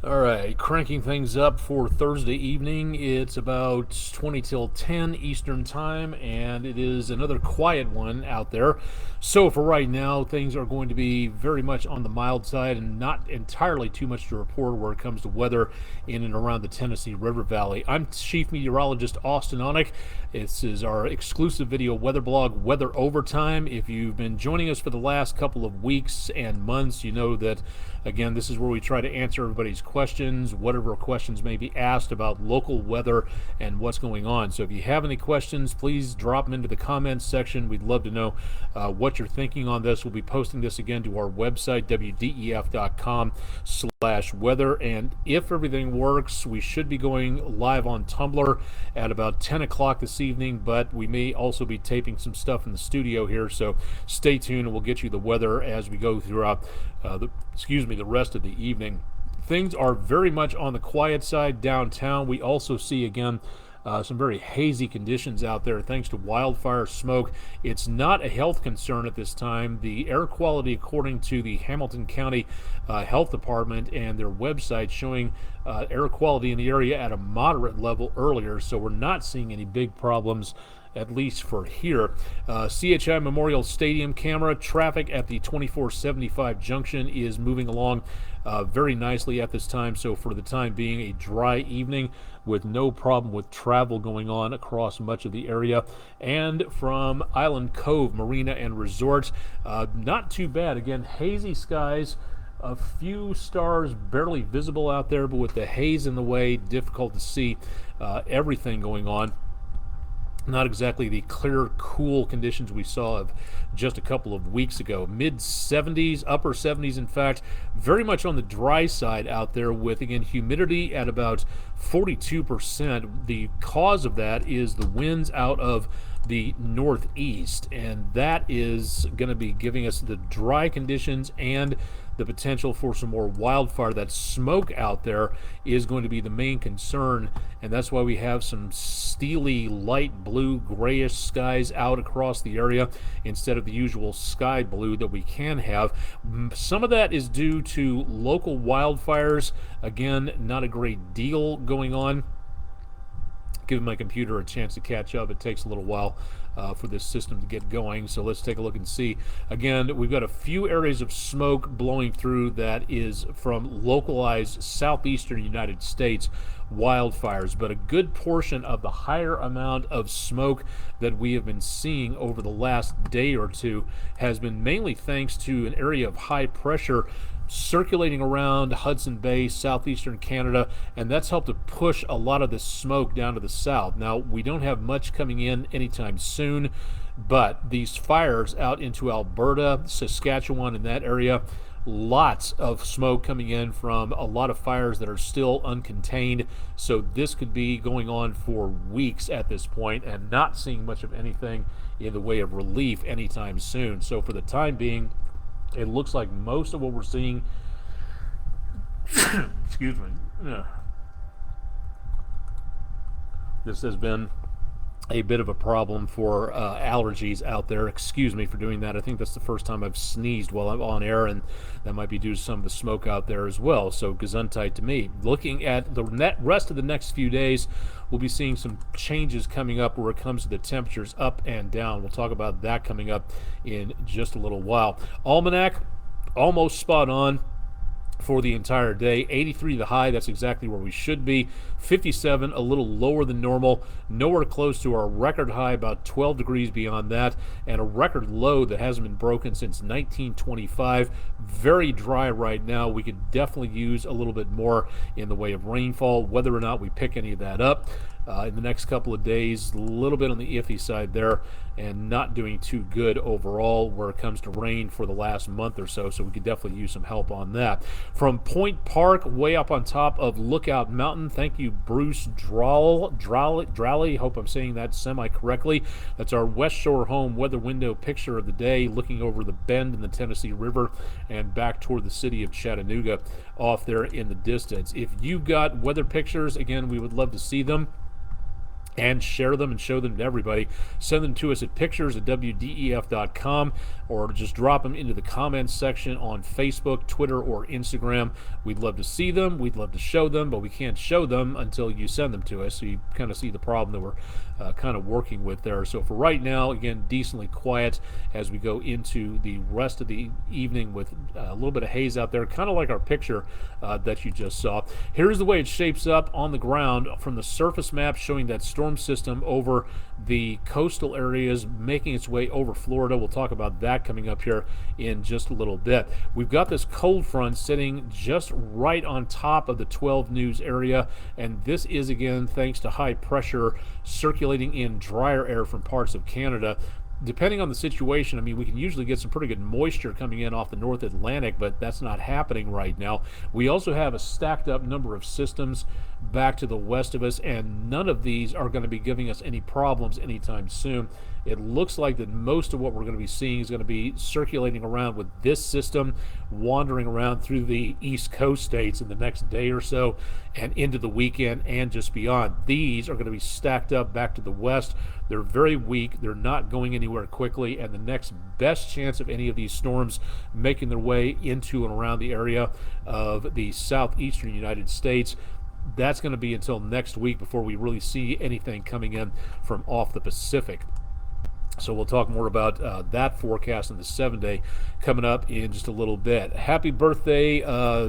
All right, cranking things up for Thursday evening. It's about 20 till 10 Eastern Time, and it is another quiet one out there. So, for right now, things are going to be very much on the mild side and not entirely too much to report where it comes to weather in and around the Tennessee River Valley. I'm Chief Meteorologist Austin Onick. This is our exclusive video weather blog, Weather Overtime. If you've been joining us for the last couple of weeks and months, you know that, again, this is where we try to answer everybody's questions, whatever questions may be asked about local weather and what's going on. So if you have any questions, please drop them into the comments section. We'd love to know what you're thinking on this. We'll be posting this again to our website, wdef.com/weather. And if everything works, we should be going live on Tumblr at about 10 o'clock this evening, but we may also be taping some stuff in the studio here. So stay tuned and we'll get you the weather as we go throughout the rest of the evening. Things are very much on the quiet side downtown. We also see, again, some very hazy conditions out there thanks to wildfire smoke. It's not a health concern at this time. The air quality, according to the Hamilton County Health Department and their website, showing air quality in the area at a moderate level earlier, so we're not seeing any big problems, at least for here. CHI Memorial Stadium camera traffic at the 2475 junction is moving along very nicely at this time. So for the time being, a dry evening with no problem with travel going on across much of the area. And from Island Cove Marina and Resort, not too bad. Again, hazy skies. A few stars barely visible out there, but with the haze in the way, difficult to see everything going on. Not exactly the clear, cool conditions we saw of just a couple of weeks ago. Mid 70s, upper 70s, in fact, very much on the dry side out there with, again, humidity at about 42%. The cause of that is the winds out of the northeast, and that is going to be giving us the dry conditions and the potential for some more wildfire. That smoke out there is going to be the main concern, and that's why we have some steely light blue grayish skies out across the area instead of the usual sky blue that we can have. Some of that is due to local wildfires. Again, not a great deal going on. Give my computer a chance to catch up. It takes a little while for this system to get going. So let's take a look and see. Again, we've got a few areas of smoke blowing through that is from localized southeastern United States wildfires, but a good portion of the higher amount of smoke that we have been seeing over the last day or two has been mainly thanks to an area of high pressure circulating around Hudson Bay, southeastern Canada, and that's helped to push a lot of the smoke down to the south. Now, we don't have much coming in anytime soon, but these fires out into Alberta, Saskatchewan, in that area, lots of smoke coming in from a lot of fires that are still uncontained. So this could be going on for weeks at this point and not seeing much of anything in the way of relief anytime soon. So for the time being, it looks like most of what we're seeing excuse me, this has been a bit of a problem for allergies out there. Excuse me for doing that. I think that's the first time I've sneezed while I'm on air, and that might be due to some of the smoke out there as well. So gesundheit to me. Looking at the rest of the next few days, we'll be seeing some changes coming up where it comes to the temperatures up and down. We'll talk about that coming up in just a little while. Almanac, almost spot on for the entire day. 83 the high, that's exactly where we should be. 57, a little lower than normal, nowhere close to our record high, about 12 degrees beyond that, and a record low that hasn't been broken since 1925. Very dry right now. We could definitely use a little bit more in the way of rainfall. Whether or not we pick any of that up in the next couple of days, a little bit on the iffy side there, and not doing too good overall where it comes to rain for the last month or so, so we could definitely use some help on that. From Point Park, way up on top of Lookout Mountain, thank you, Bruce Drally, hope I'm saying that semi-correctly. That's our West Shore home weather window picture of the day, looking over the bend in the Tennessee River and back toward the city of Chattanooga off there in the distance. If you've got weather pictures, again, we would love to see them. and share them and show them to everybody. Send them to us at pictures@wdef.com, or just drop them into the comments section on Facebook, Twitter, or Instagram. We'd love to see them. We'd love to show them, but we can't show them until you send them to us. So you kind of see the problem that we're kind of working with there. So for right now, again, decently quiet as we go into the rest of the evening with a little bit of haze out there, kind of like our picture that you just saw. Here's the way it shapes up on the ground from the surface map, showing that storm system over the coastal areas making its way over Florida. We'll talk about that coming up here in just a little bit. We've got this cold front sitting just right on top of the 12 News area, and this is again thanks to high pressure circulating in drier air from parts of Canada. Depending on the situation, I mean, we can usually get some pretty good moisture coming in off the North Atlantic, but that's not happening right now. We also have a stacked up number of systems back to the west of us, and none of these are going to be giving us any problems anytime soon. It looks like that most of what we're going to be seeing is going to be circulating around with this system, wandering around through the East Coast states in the next day or so and into the weekend and just beyond. These are going to be stacked up back to the west. They're very weak. They're not going anywhere quickly, and the next best chance of any of these storms making their way into and around the area of the southeastern United States, that's going to be until next week before we really see anything coming in from off the Pacific. So we'll talk more about that forecast in the 7-day coming up in just a little bit. Happy birthday,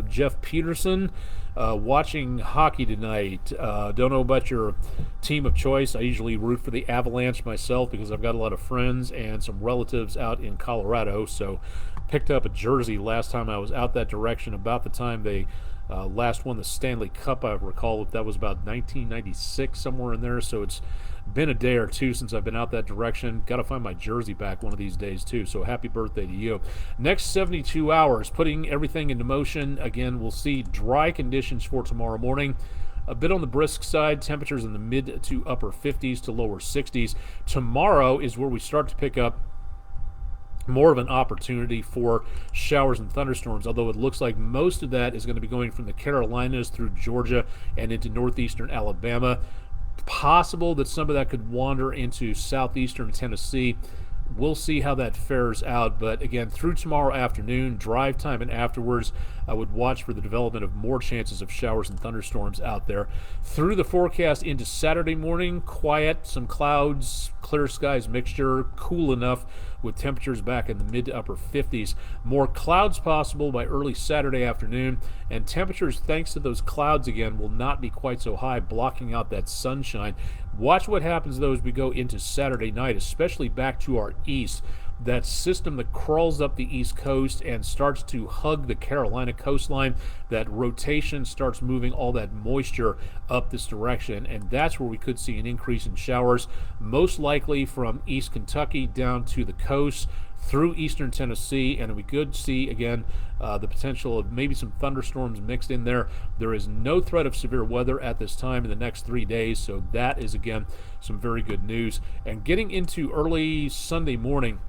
Jeff Peterson. Watching hockey tonight. Don't know about your team of choice. I usually root for the Avalanche myself because I've got a lot of friends and some relatives out in Colorado. So picked up a jersey last time I was out that direction, about the time they last won the Stanley Cup. I recall that was about 1996, somewhere in there. So it's been a day or two since I've been out that direction. Got to find my jersey back one of these days too. So happy birthday to you. Next 72 hours, putting everything into motion. Again, we'll see dry conditions for tomorrow morning. A bit on the brisk side, temperatures in the mid to upper 50s to lower 60s. Tomorrow is where we start to pick up more of an opportunity for showers and thunderstorms, although it looks like most of that is going to be going from the Carolinas through Georgia and into northeastern Alabama. Possible that some of that could wander into southeastern Tennessee. We'll see how that fares out, but again, through tomorrow afternoon, drive time and afterwards, I would watch for the development of more chances of showers and thunderstorms out there. Through the forecast into Saturday morning, quiet, some clouds, clear skies mixture, cool enough with temperatures back in the mid to upper 50s. More clouds possible by early Saturday afternoon, and temperatures, thanks to those clouds again, will not be quite so high, blocking out that sunshine. Watch what happens, though, as we go into Saturday night, especially back to our east. That system that crawls up the east coast and starts to hug the Carolina coastline, that rotation starts moving all that moisture up this direction, and that's where we could see an increase in showers, most likely from East Kentucky down to the coast through eastern Tennessee, and we could see again the potential of maybe some thunderstorms mixed in there. There is no threat of severe weather at this time in the next 3 days, so that is again some very good news. And getting into early Sunday morning,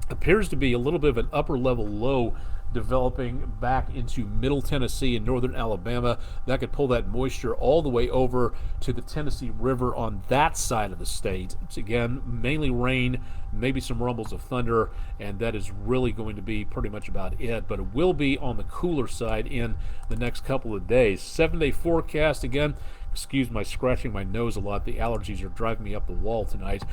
appears to be a little bit of an upper level low developing back into middle Tennessee and northern Alabama. That could pull that moisture all the way over to the Tennessee River on that side of the state. It's again mainly rain, maybe some rumbles of thunder, and that is really going to be pretty much about it. But it will be on the cooler side in the next couple of days. 7-day forecast again. Excuse my scratching my nose a lot. The allergies are driving me up the wall tonight.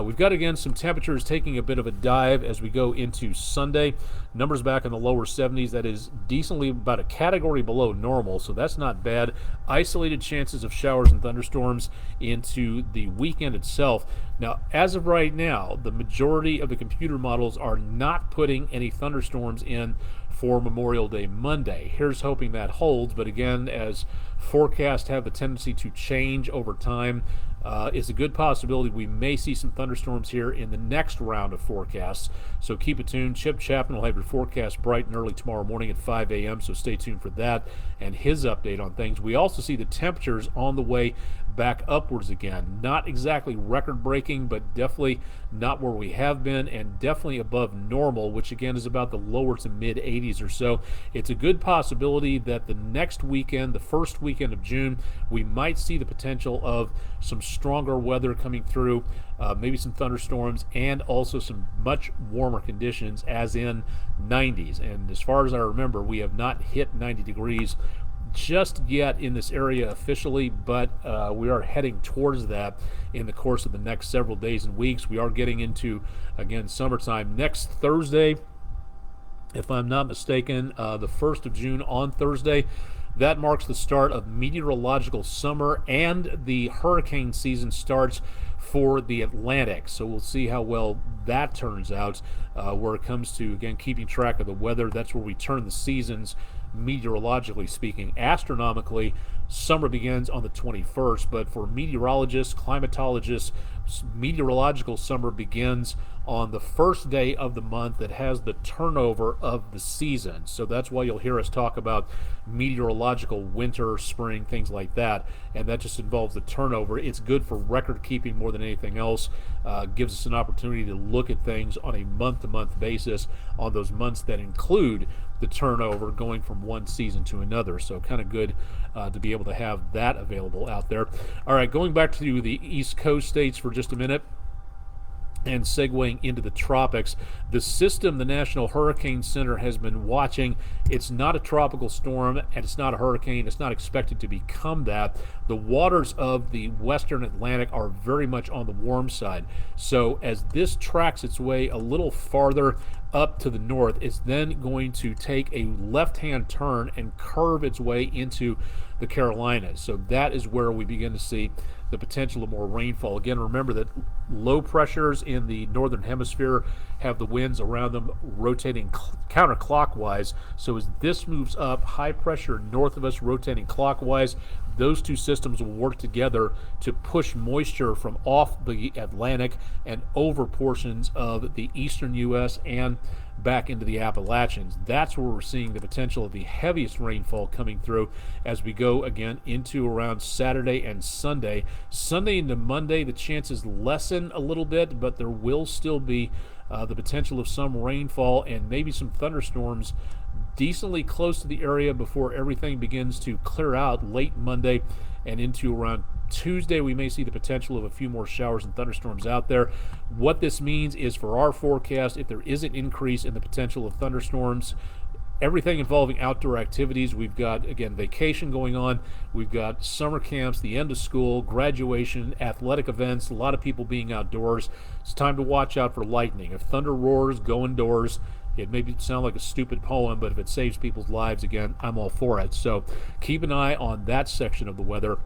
We've got, again, some temperatures taking a bit of a dive as we go into Sunday. Numbers back in the lower 70s. That is decently about a category below normal, so that's not bad. Isolated chances of showers and thunderstorms into the weekend itself. Now, as of right now, the majority of the computer models are not putting any thunderstorms in for Memorial Day Monday. Here's hoping that holds, but again, as forecasts have the tendency to change over time, it's a good possibility we may see some thunderstorms here in the next round of forecasts. So keep it tuned. Chip Chapman will have your forecast bright and early tomorrow morning at 5 a.m., so stay tuned for that and his update on things. We also see the temperatures on the way back upwards again. Not exactly record breaking, but definitely not where we have been, and definitely above normal, which again is about the lower to mid 80s or so. It's a good possibility that the next weekend, the first weekend of June, we might see the potential of some stronger weather coming through, maybe some thunderstorms, and also some much warmer conditions, as in 90s. And as far as I remember, we have not hit 90 degrees just yet in this area officially, but we are heading towards that in the course of the next several days and weeks. We are getting into, again, summertime. Next Thursday, if I'm not mistaken, the 1st of June on Thursday, that marks the start of meteorological summer, and the hurricane season starts for the Atlantic. So we'll see how well that turns out where it comes to, again, keeping track of the weather. That's where we turn the seasons, meteorologically speaking. Astronomically, summer begins on the 21st, but for meteorologists, climatologists, meteorological summer begins on the first day of the month that has the turnover of the season. So that's why you'll hear us talk about meteorological winter, spring, things like that, and that just involves the turnover. It's good for record keeping more than anything else. Gives us an opportunity to look at things on a month-to-month basis on those months that include the turnover going from one season to another. So kind of good to be able to have that available out there. All right, going back to the East Coast states for just a minute and segueing into the tropics. The system the National Hurricane Center has been watching, it's not a tropical storm and it's not a hurricane. It's not expected to become that. The waters of the western Atlantic are very much on the warm side. So as this tracks its way a little farther up to the north, it's then going to take a left-hand turn and curve its way into the Carolinas. So that is where we begin to see the potential of more rainfall. Again, remember that low pressures in the northern hemisphere have the winds around them rotating counterclockwise. So as this moves up, high pressure north of us rotating clockwise, those two systems will work together to push moisture from off the Atlantic and over portions of the eastern U.S. and back into the Appalachians. That's where we're seeing the potential of the heaviest rainfall coming through as we go again into around Saturday and Sunday. Sunday into Monday, the chances lessen a little bit, but there will still be the potential of some rainfall and maybe some thunderstorms decently close to the area before everything begins to clear out late Monday and into around Tuesday. We may see the potential of a few more showers and thunderstorms out there. What this means is for our forecast, if there is an increase in the potential of thunderstorms, everything involving outdoor activities, we've got, again, vacation going on, we've got summer camps, the end of school, graduation, athletic events, a lot of people being outdoors. It's time to watch out for lightning. If thunder roars, go indoors. It may sound like a stupid poem, but if it saves people's lives, again, I'm all for it. So keep an eye on that section of the weather,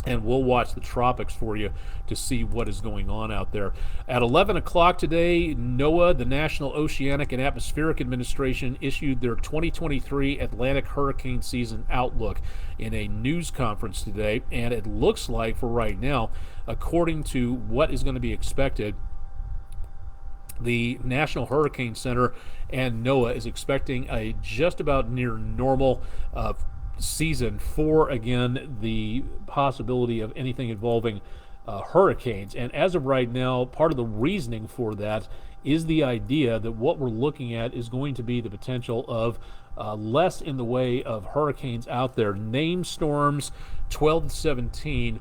and we'll watch the tropics for you to see what is going on out there. At 11 o'clock today, NOAA, the National Oceanic and Atmospheric Administration, issued their 2023 Atlantic hurricane season outlook in a news conference today, and it looks like for right now, according to what is going to be expected, the National Hurricane Center and NOAA is expecting a just about near normal season for, again, the possibility of anything involving hurricanes. And as of right now, part of the reasoning for that is the idea that what we're looking at is going to be the potential of less in the way of hurricanes out there. Named storms 12 to 17,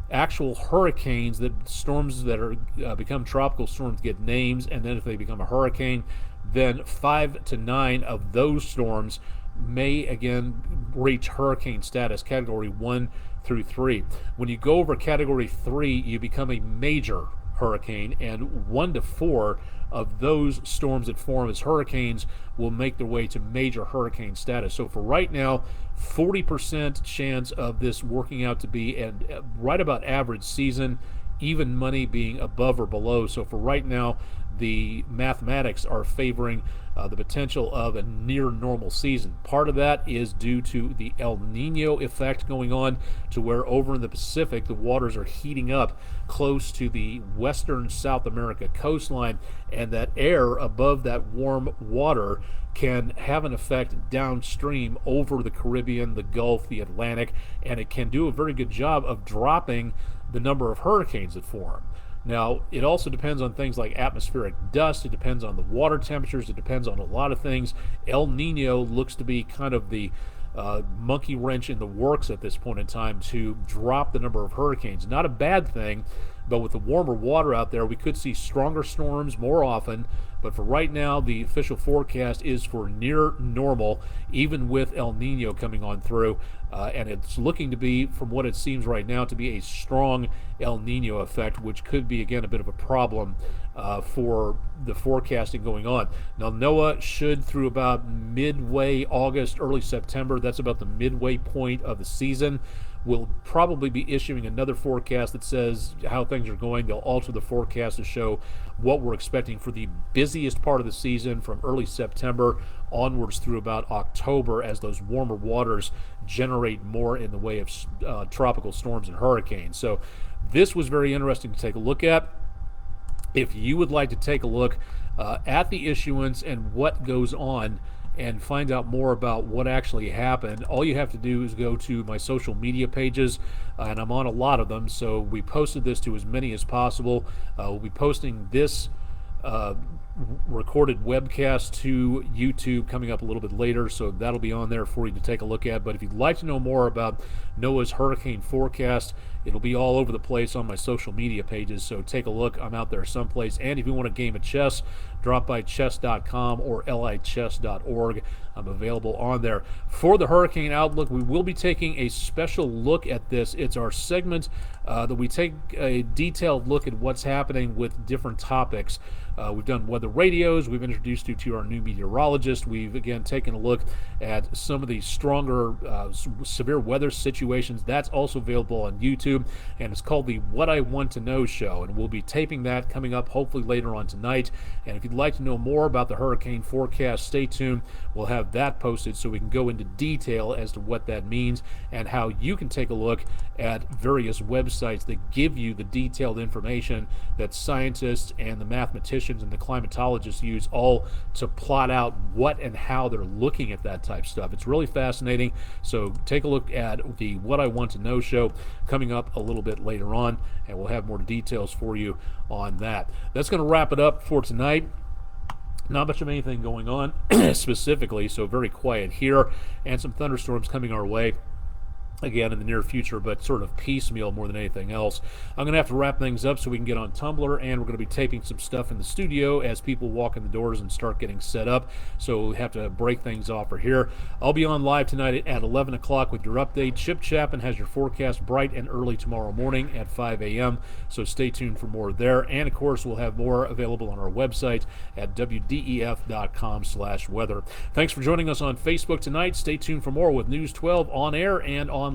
actual hurricanes, that storms that are become tropical storms get names, and then if they become a hurricane, then 5 to 9 of those storms may again reach hurricane status, category 1 through 3. When you go over category 3, you become a major hurricane, and 1 to 4 of those storms that form as hurricanes will make their way to major hurricane status. So for right now, 40% chance of this working out to be a right about average season. even money being above or below. So for right now, the mathematics are favoring the potential of a near normal season. Part of that is due to the El Nino effect going on, to where over in the Pacific the waters are heating up close to the western South America coastline, and that air above that warm water can have an effect downstream over the Caribbean, the Gulf, the Atlantic, and it can do a very good job of dropping the number of hurricanes that form. Now, it also depends on things like atmospheric dust. It depends on the water temperatures. It depends on a lot of things. El Nino looks to be kind of the monkey wrench in the works at this point in time to drop the number of hurricanes. Not a bad thing, but with the warmer water out there, we could see stronger storms more often. But for right now, the official forecast is for near normal, even with El Nino coming on through. And it's looking to be, from what it seems right now, to be a strong El Nino effect, which could be, again, a bit of a problem for the forecasting going on. Now, NOAA should, through about midway August, early September, that's about the midway point of the season, will probably be issuing another forecast that says how things are going. They'll alter the forecast to show what we're expecting for the busiest part of the season from early September onwards through about October, as those warmer waters generate more in the way of tropical storms and hurricanes. So this was very interesting to take a look at. If you would like to take a look at the issuance and what goes on and find out more about what actually happened, all you have to do is go to my social media pages, and I'm on a lot of them, so we posted this to as many as possible. We'll be posting this recorded webcast to YouTube coming up a little bit later, so that'll be on there for you to take a look at. But if you'd like to know more about NOAA's hurricane forecast, it'll be all over the place on my social media pages, so take a look. I'm out there someplace. And if you want a game of chess, drop by chess.com or lichess.org. I'm available on there. For the Hurricane Outlook, we will be taking a special look at this. It's our segment that we take a detailed look at what's happening with different topics. We've done weather radios. We've introduced you to our new meteorologist. We've, again, taken a look at some of the stronger severe weather situations. That's also available on YouTube, and it's called the What I Want to Know Show, and we'll be taping that coming up hopefully later on tonight. And if you'd like to know more about the hurricane forecast, stay tuned. We'll have that posted so we can go into detail as to what that means and how you can take a look at various websites that give you the detailed information that scientists and the mathematicians and the climatologists use, all to plot out what and how they're looking at that type of stuff. It's really fascinating. So take a look at the What I Want to Know show coming up a little bit later on, and we'll have more details for you on that. That's going to wrap it up for tonight. Not much of anything going on specifically, so very quiet here, and some thunderstorms coming our way again in the near future, but sort of piecemeal more than anything else. I'm going to have to wrap things up so we can get on Tumblr, and we're going to be taping some stuff in the studio as people walk in the doors and start getting set up, so we have to break things off for here. I'll be on live tonight at 11 o'clock with your update. Chip Chapman has your forecast bright and early tomorrow morning at 5 a.m., so stay tuned for more there. And of course, we'll have more available on our website at wdef.com/weather. Thanks for joining us on Facebook tonight. Stay tuned for more with News 12 on air and online.